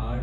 8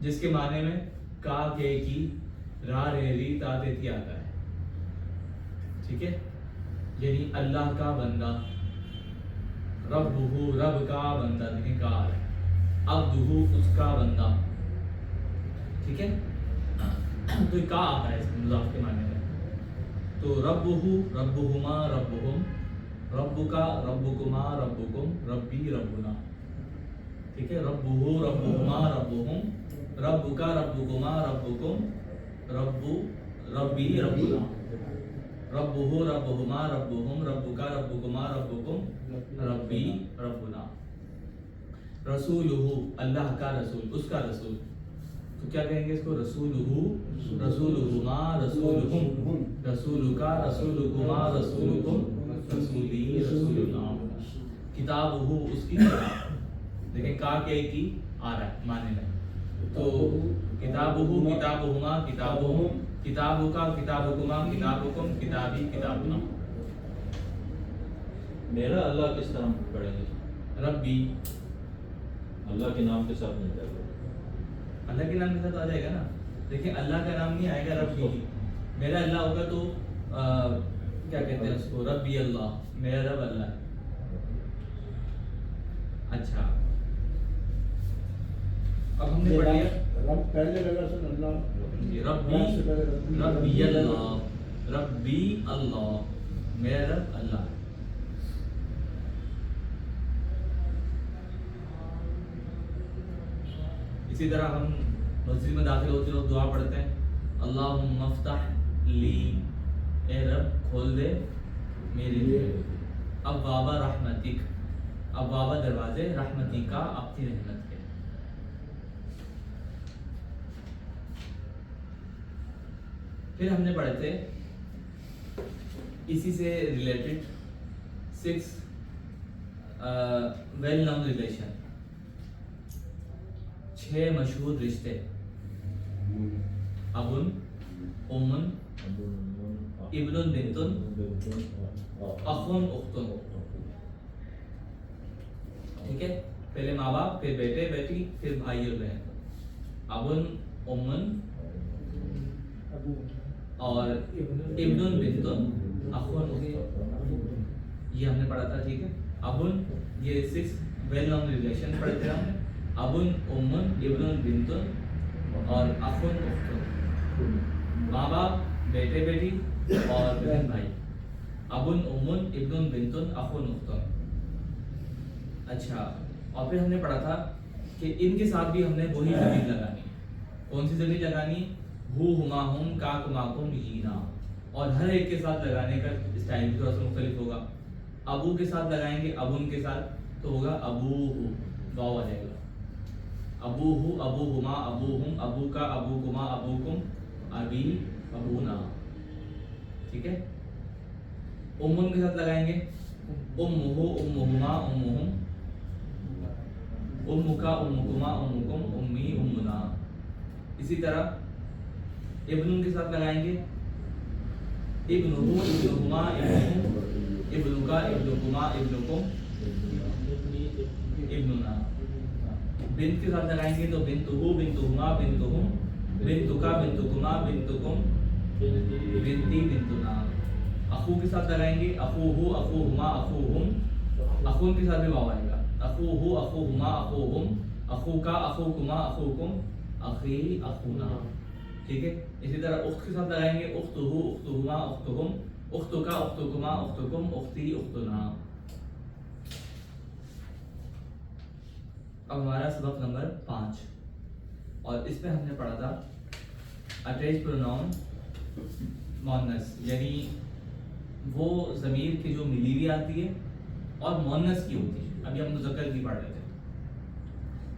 جس کے معنی میں کا کے کی را رے ری تا تے تی آتا ہے. ٹھیک ہے, یعنی اللہ کا بندہ, ربہ رب کا بندہ, دیکھیں کا ہے, عبدہ اس کا بندہ. ٹھیک ہے, تو کا آتا ہے اس مضاف کے معنی میں. تو ربہ ربہما ربہم, ربکا ربکما ربکم, ربی ربنا. ٹھیک ہے, ربہ ربہما ربہم, ربکا ربکما ربکم, ربی ربنا. ربہ ربہما ربہم, ربکا ربکما ربکم, ربی ربنا. رسولہ اللہ کا رسول, اس کا رسول, تو کیا کہیں گے اس کو؟ رسولہ رسولہما رسولہم, رسولکا رسولکما رسولکم, رسولی رسولنا. کتابہ اس کی کتاب, دیکھیں کا کے کی آ رہا ہے معنی میں. تو کتابہ کتابہما کتابہم, کتابکا کتابکما کتابکم, کتابی کتابنا. میرا اللہ کس طرح پڑھیں گے؟ ربی, اللہ کے نام کے ساتھ مل جائے گا. اللہ کے نام کے ساتھ آ جائے گا نا. دیکھیں اللہ کا نام نہیں آئے گا ربی. میرا اللہ ہوگا تو کیا کہتے ہیں اس کو؟ ربی اللہ, میرا رب اللہ ہے. اچھا, اب ہم نے پڑھ لیا رب پہلے لگا سن اللہ, ربی ربی اللہ, ربی اللہ, میرا رب اللہ ہے. اسی طرح ہم مسجد میں داخل ہوتے وقت دعا پڑھتے ہیں, اللہم افتح لی, اے رب کھول دے میرے لیے, ابواب رحمتک, ابواب دروازے, رحمتی کا اپنی رحمت کے. پھر ہم نے پڑھے تھے اسی سے ریلیٹڈ 6 ویل نون ریلیشن, 6 مشہور رشتے, ابن, امن, ابن بنتن, اخن اختن. ٹھیک ہے, پہلے ماں باپ, پھر بیٹے بیٹی, پھر بھائی اور بہن. ابن, امن اور ابن بنتن, اخن اختن, یہ ہم نے پڑھا تھا. ٹھیک ہے, ابن, یہ 6 ویل نون ریلیشن پڑھے تھے ہم نے, ابن, امن, ابن بنتن اور اخن اختن. ماں باپ, بیٹے بیٹی اور بہن بھائی, ابن, امن, ابن بنتن, اخن اختن. اچھا, اور پھر ہم نے پڑھا تھا کہ ان کے ساتھ بھی ہم نے وہی ضمیر لگانی. کون سی ضمیر لگانی؟ ہو, ہما, ہم, کا, کما, کم, ینا. اور ہر ایک کے ساتھ لگانے کا اسٹائل تھوڑا سا مختلف ہوگا. ابو کے ساتھ لگائیں گے, ابن کے ساتھ تو ہوگا ابو ہو, واو آ جائے گا. ابو ہو, ابو ہما, ابو ہم, ابو کا, ابو کما, ابو کم, ابی, ابونا. ٹھیک ہے, امن کے ساتھ لگائیں گے, ام ہو, ام ہما, ام ہم, ام کا, ام کما, ام کم, امی, امنا. اسی طرح ابن کے ساتھ لگائیں گے, ابن ہو, ابن ہما, ابن ہم, ابن کا, ابن کما, ابن کم, ابننا. بنت کے ساتھ لگائیں گے تو بنت ہو, بنت ہما, بنت ہم, بنت کا, بنت کما, بنت کم, بنتی, بنتنا. اخو کے ساتھ لگائیں گے, اخو ہو, اخو ہما, اخو ہم, اخون کے ساتھ بھی واو آئے گا, اخو ہو, اخو ہما, اخو ہم, اخو کا, اخو کما, اخو کم, اخی, اخونا. ٹھیک ہے, اسی طرح اخت کے ساتھ لگائیں گے, اخت ہو, اخت ہما, اخت ہم, اخت کا, اخت کما, اخت کم, اختی, اختنا. اب ہمارا سبق نمبر 5, اور اس میں ہم نے پڑھا تھا اٹیچ پروناؤن مؤنث, یعنی وہ ضمیر کی جو ملی ہوئی آتی ہے اور مؤنث کی ہوتی ہے. ابھی ہم مذکر کی پڑھ رہے تھے.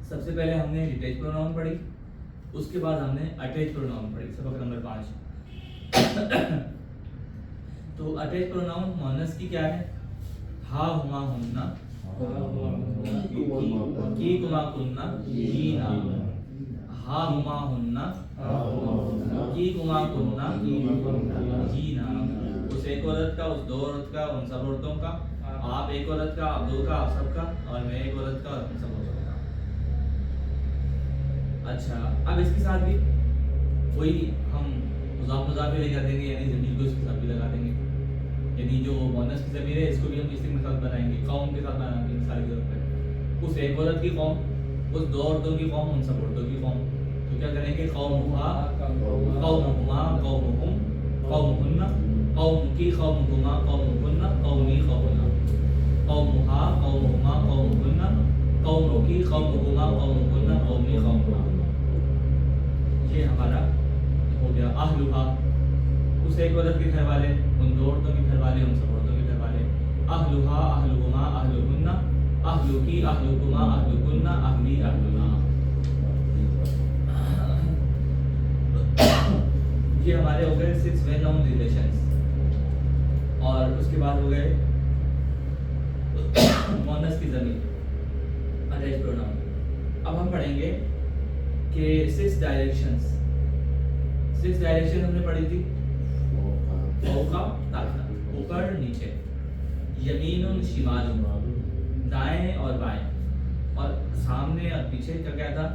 سب سے پہلے ہم نے ڈیٹیچ پروناؤن پڑھی, اس کے بعد ہم نے اٹیچ پروناؤن پڑھی, سبق نمبر 5. تو اٹیچ پروناؤن مؤنث کی کیا ہے؟ ہا, ہما, ہمنا, کی, کما, کننا, جینا. ہا, ہما, ہمنا, کی, کما, کننا, جینا. اس ایک عورت کا, اس 2 عورت کا, ان سب عورتوں کا, آپ ایک عورت کا, آپ 2 کا, آپ سب کا, اور میں ایک عورت کا اور ہم سب عورتوں کا. اچھا اب اس کے ساتھ بھی وہی ہم مضاف بھی لگا دیں گے، یعنی ضمیر کو اس کے ساتھ بھی لگا دیں گے، یعنی جو مؤنث کی ضمیر ہے اس کو بھی ہم اس کے ساتھ بنائیں گے، قوم کے ساتھ بنائیں گے مثال کے طور پر اس ایک عورت کی قوم، اس دو عورتوں کی قوم، ان سب عورتوں کی قوم، تو کیا کریں گے قومھا قومہما قومہم قومہن، قوم کی قومکما قومکن قومی قومنا، قومھا قومہما قومکن قوم کی قومکما قومکن قومی قومنا، یہ ہمارا ہو گیا اہلھا، اس ایک عورت کے گھر والے، ان دو عورتوں کے گھر والے، ان سب عورتوں کے گھر والے، اہلھا اہلھما اہلھن اہلکی اہلکما اہلکن اہلی اہلنا، یہ ہمارے ہو گئے 6 ویل ناؤن ریلیشنز، اور اس کے بعد ہو گئے مؤنث کی ضمیر اٹیچ پروناؤن۔ اب ہم پڑھیں گے کہ 6 ڈائریکشنز ہم نے پڑھی تھی، فوقا تحت، اوپر نیچے، یمین شمال، دائیں اور بائیں، اور سامنے اور پیچھے کا کیا تھا،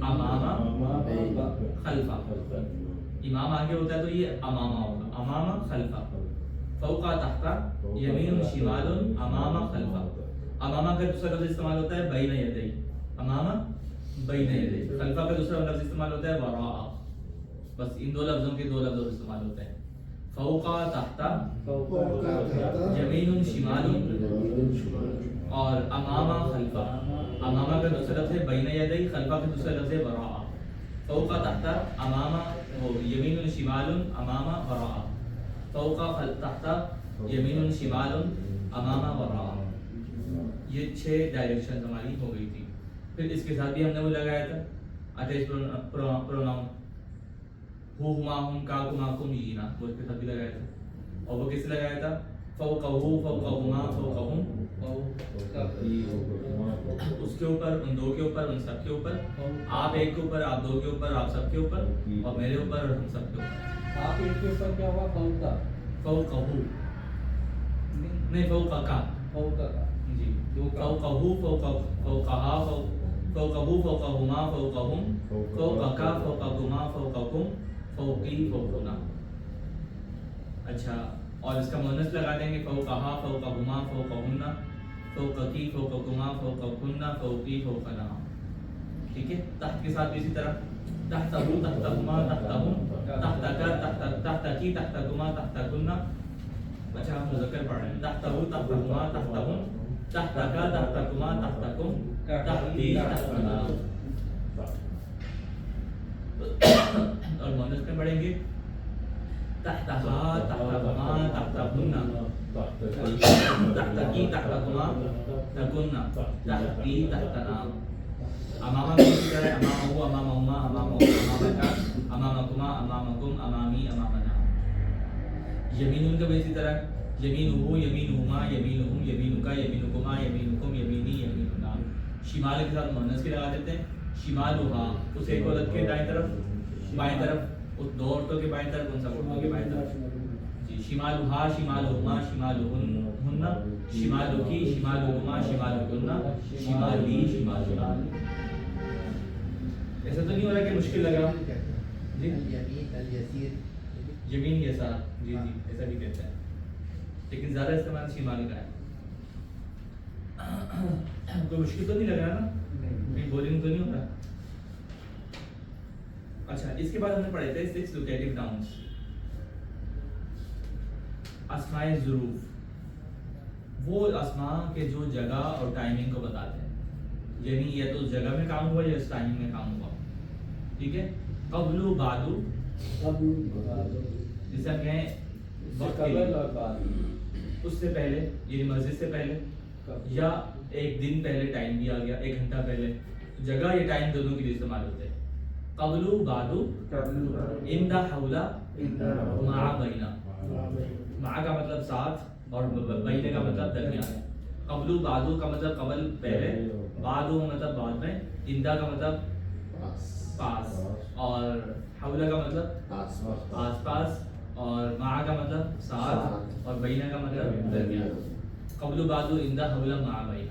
امامہ خلفہ، امام آگے ہوتا ہے تو یہ امامہ ہوگا، امامہ خلفہ، فوقا تحت، یمین شمال، امامہ خلفہ، امامہ کا دوسرا لفظ استعمال ہوتا ہے بین یدی، امامہ بین یدی، خلفہ کا دوسرا لفظ استعمال ہوتا ہے وراء، بس ان دو لفظوں کے 2 لفظ استعمال ہوتے ہیں، فوقا تحت، یمین شمال، اور امامہ خلفہ، امامہ کا دوسرا لفظ ہے بین یدی، خلفہ کا دوسرا لفظ ہے وراء، فوقا تحت، امامہ یمین شمال، امامہ وراء، فوقا تحت، یمین شمال، امامہ وراء، یہ 6 ڈائریکشن ہماری ہو گئی تھی۔ پھر اس کے ساتھ بھی ہم نے وہ لگایا تھا اٹیچ پروناؤن، ہو ہما ہم کا کما کم ینا، وہ اس کے ساتھ بھی لگایا تھا، اور وہ کس سے لگایا تھا، فوقہ فوقہما فوقہم، اس کے اوپر، ان دو کے اوپر، ان سب کے اوپر، آپ ایک کے اوپر، آپ دو کے اوپر، آپ سب کے اوپر، اور میرے اوپر اور ہم سب کے اوپر۔ آپ ایک کے اوپر کیا ہوا، فوقہ، فوقہ نہیں فوقہ کا، فوقہ کا، جی فوقہ فوقہا فوقہ فوقہما فوقہم فوقک فوقکما فوقکم فوقی فوقنا۔ اچھا، اور اس کا مؤنث لگا دیں گے، فوقہا فوقہما فوقہن فوقکی فوقکما فوقکن فوقی فوقنا، ٹھیک ہے۔ تحت کے ساتھ بھی اسی طرح، تحتہ تحتہما تحتہم تحتک تحتکی تحتکما تحتکن، اچھا ہم مذکر پڑھ رہے ہیں، تحتہ تحتہما تحتہم تحتک تحتکما تحتکم تحتی تحتنا، اور مؤنث میں پڑھیں گے، تحتہا تحتہما تحتہن تحتکی تحتکما تحتکن تحتی تحتنا، امامہ میں اسی طرح، امامہ امامہما امامک امامکما امامکم امامی امامنا، یمین کا بھی اسی طرح، یمینہ یمینہما یمینہم یمینک یمینکما یمینکم یمینی یمیننا، شمال کے ساتھ مؤنث کی لگا دیتے ہیں، شمالہا، اس ایک عورت کے دائیں طرف، بائیں طرف، اس 2 عورتوں کے بائیں طرف، ان سب عورتوں کے بائیں طرف، جی شمالہا شمالہما شمالہن شمالکی شمالکما شمالکن شمالی شمالنا، ایسا تو نہیں ہو رہا کہ مشکل لگا، جی یمین یسار، جی جی ایسا بھی کہتا ہے، لیکن زیادہ استعمال شمال کا ہے، کوئی مشکل تو نہیں لگ رہا نا، کہیں بولنگ تو نہیں ہو رہا۔ اچھا، اس کے بعد ہم نے پڑھے تھے 6 لوکیٹو ناؤنس، اسماء ظروف، وہ اسماء کے جو جگہ اور ٹائمنگ کو بتاتے ہیں، یعنی یا تو اس جگہ میں کام ہوا یا اس ٹائمنگ میں کام ہوا، ٹھیک ہے۔ قبل و بعد، جسے ہم کہیں وقت کے لیے، اس سے پہلے یعنی مسجد سے پہلے، یا ایک دن پہلے ٹائم بھی آ گیا، 1 گھنٹہ پہلے، جگہ یا ٹائم دونوں کے لیے استعمال ہوتے ہیں، قبل و بعد، عند حول مع بین، مع کا مطلب ساتھ اور بین کا مطلب درمیان، قبل و بعد کا مطلب قبل پہلے، بعد کا مطلب بعد میں، عند کا مطلب پاس، اور حول کا مطلب آس پاس، اور مع کا مطلب ساتھ، اور بین کا مطلب درمیان، قبل و بعد عند حول مع بین،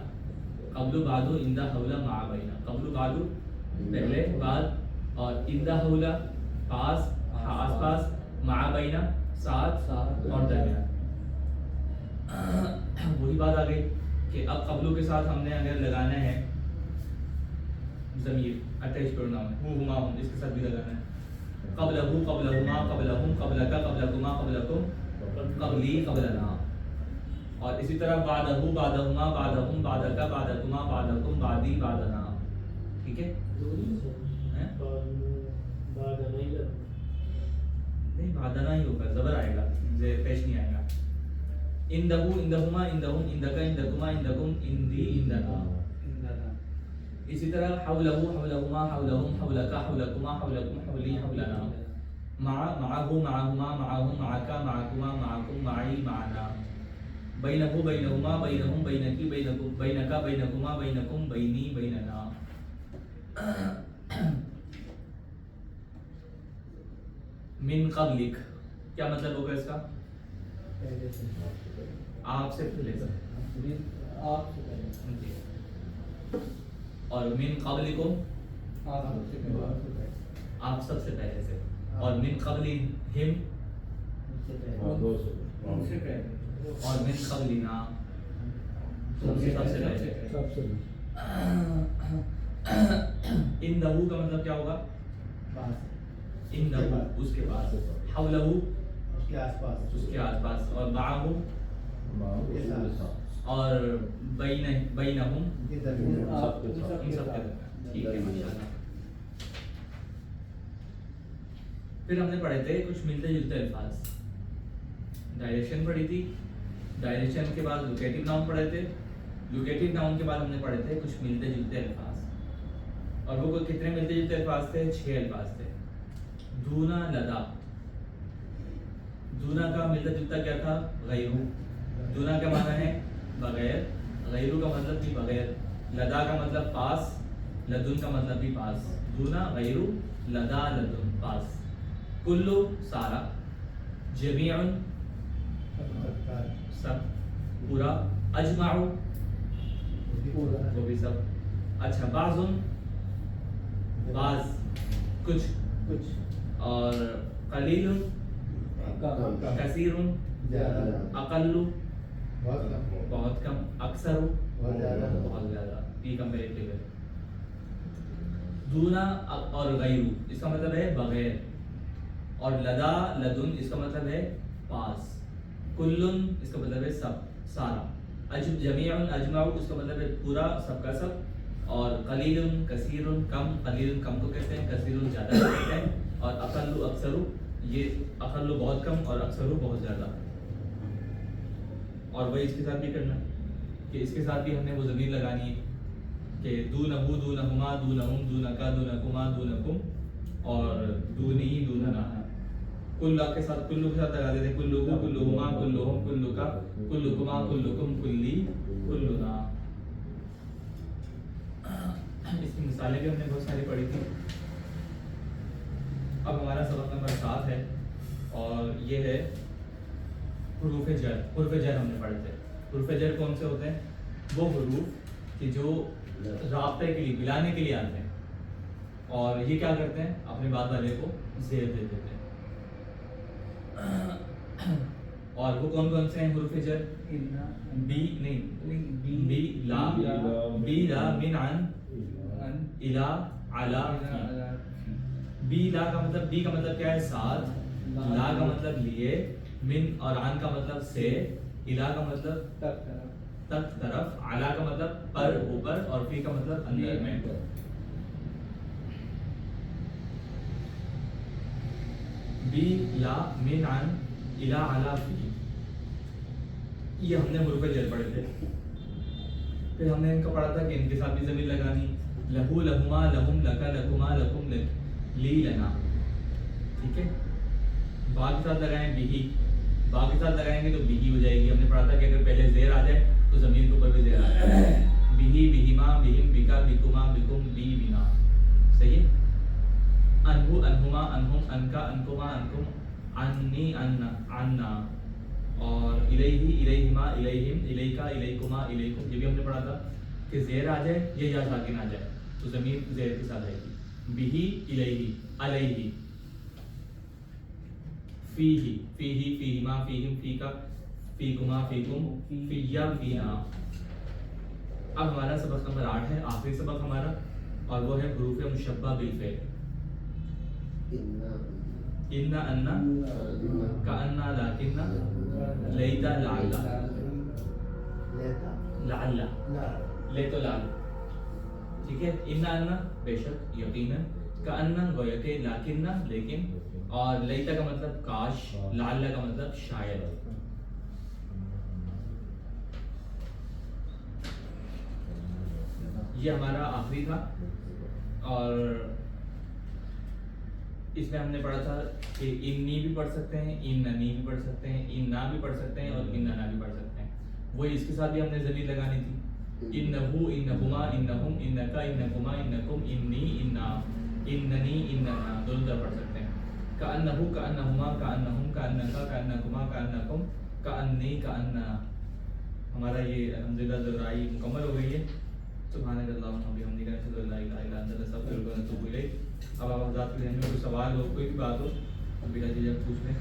قبل و بعد عند حول مع بین، قبل و بعد پہلے بعد, اور اندہ حولا پاس آس پاس, مع بینا ساتھ اور درمیان. وہی بات آ گئی کہ اب قبلو کے ساتھ ہم نے اگر لگانا ہے ضمیر اٹیچ پروناؤن ہو ہما ہم, اس کے ساتھ بھی لگانا ہے قبلہ قبلہما قبلہم قبلک قبلکما قبلکم قبلی قبلنا. اور اسی طرح بعدہ بعدہما بعدہم بعدک بعدکما بعدکم بعدی بعدنا. ٹھیک ہے, نہیں بعدنا ہی ہوگا, زبر آئے گا, زیر پیش نہیں آئے گا. اندہو اندہما اندہم اندک اندکما اندکم اندی اندنا. اسی طرح حولہ حولہما حولہم حولک حولکما حولکم حولی حولنا. معہ معہما معہم معک معکما معکم معی معنا. بینہ بینہما بینہم بینکی بینکم بینک بینکما بینکم بینی بیننا. من قبلک کیا مطلب ہوگا اس کا؟ آپ سے پہلے سے, آپ سے پہلے, جی. اور من قبلکم آپ سب سے پہلے سے, اور من قبلہم ان سے پہلے, اور من قبلنا سب سے پہلے. سب سے اندہو کا مطلب کیا ہوگا؟ اندہو اس کے پاس, حولہ اس کے آس پاس, اس کے آس پاس, اور معہ اور بینہم کے درمیان. ان سب کے درمیان. ٹھیک ہے ماشاءاللہ. پھر ہم نے پڑھے تھے کچھ ملتے جلتے الفاظ. ڈائریکشن پڑھی تھی, ڈائریکشن کے بعد لوکیٹو ناؤن پڑھے تھے, لوکیٹو ناؤن کے بعد ہم نے پڑھے تھے کچھ ملتے جلتے الفاظ. اور وہ کتنے ملتے جلتے الفاظ تھے؟ 6 الفاظ تھے. دونا لدا, دونا کا ملتا جلتا کیا تھا؟ غیرو. دونا کا معنی ہے بغیر, غیرو کا مطلب بھی بغیر, لدا کا مطلب پاس, لدن کا مطلب بھی پاس. دونا غیرو لدا لدن پاس. کلو سارا, جمیعن سب پورا, اجمعو وہ بھی سب. اچھا, بعضن بعض کچھ, اور قلیل کثیر اقل بہت کم, اکثر بہت زیادہ. پی کمپیریٹیو ہے. دونا اور غیرو اس کا مطلب ہے بغیر, اور لدا لدن اس کا مطلب ہے پاس. کلن اس کا مطلب ہے سب سارا. جمیعن اجمعو اس کا مطلب ہے پورا سب کا سب. اور قلیل کثیر کم, قلیل کم کو کہتے ہیں, کثیر زیادہ کو کہتے ہیں, اور اقل اکثر, یہ اقل بہت کم اور اکثر بہت زیادہ. اور وہی اس کے ساتھ بھی کرنا کہ اس کے ساتھ بھی ہم نے وہ ضمیر لگانی ہے کہ دونہو دونہما دونہم دونکا دونکما دونکم, اور دونی دوننا. کلہ کے ساتھ کلو کے ساتھ لگا دیتے, کلو کلہما کلہم کلکا کلکما کلکم کلی کلنا. اس کی مثالیں بھی ہم نے بہت ساری پڑھی تھی. اب ہمارا سبق نمبر 7 ہے, اور یہ ہے حروف جر. حروف جر ہم نے پڑھے تھے. حروف جر کون سے ہوتے ہیں؟ وہ حروف کہ جو رابطے کے لیے, ملانے کے لیے آتے ہیں, اور یہ کیا کرتے ہیں؟ اپنے بعد والے کو زیر دے دیتے ہیں. اور وہ کون کون سے ہیں حروف جر؟ بی نہیں, بی لا, بی لا من عن الا علا. بی لا کا مطلب, بی کا مطلب کیا ہے؟ ساتھ. لا کا مطلب لیے, من اور عن کا مطلب سے, الا کا مطلب تک طرف, علا کا مطلب پر اوپر, اور فی کا مطلب اندر میں. بی لا من عن الا علا فی, یہ ہم نے حروف جر پڑھے تھے. پھر ہم نے ان کو پڑھا تھا کہ ان کے ساتھ بھی ضمیر لگانی, لہو لہما لہم لکا لکما لکم لی لنا. ٹھیک ہے, با کے ساتھ لگائیں بیہی, با کے ساتھ لگائیں گے تو بیہی ہو جائے گی. ہم نے پڑھا تھا کہ اگر پہلے زیر آ جائے تو ضمیر کے اوپر بھی زیر آ جائے. بیہی بہما بہم بکا بکما بکم بی بنا. صحیح ہے. انہو انہما انہم انکا انکما انکم انی عنا, اور الیہ الیہما الیہم الیکا الیکما الیکم. یہ بھی ہم نے پڑھا تھا کہ زیر آ جائے یا ساکن آ جائے تو ضمیر زیر کے ساتھ آئے گی. بہی الیہی علیہی. فیہی فیہی فیہما فیہم فیکا فیکما فیکم فیا فینا. اب ہمارا سبق نمبر 8 ہے، آخری سبق ہمارا، اور وہ ہے حروف مشبہ بالفعل. انا انا کانا لاکنا لیتا لعلا لعلا لے تو لال. ٹھیک ہے، انا انا بے شک یقیناً، کانا گویا کہ، لاکنہ لیکن، اور لیتا کا مطلب کاش، لعلا کا مطلب شاید. یہ ہمارا آخری تھا، اور اس میں ہم نے پڑھا تھا کہ انی بھی پڑھ سکتے ہیں، اننی بھی پڑھ سکتے ہیں، انا بھی پڑھ سکتے ہیں، اور اننا بھی پڑھ سکتے ہیں. وہی اس کے ساتھ بھی ہم نے ضمیر لگانی تھی. انہو انہما انہم انکا انکما انکم انی انا اننی اننا، دونوں طرح پڑھ سکتے ہیں. کأنہو کأنہما کأنہم کأنکا کأنکما کأنکم کأنی کأننا. ہمارا یہ الحمدللہ درائی مکمل ہو گئی ہے. سبحانک اللہم و بحمدک اشہد ان لا الہ الا انت نستغفرک و نتوب الیک. اب آپ حضرات کے ذہن میں کوئی سوال ہو، کوئی بھی بات ہو، بلا جھجک پوچھ لیں.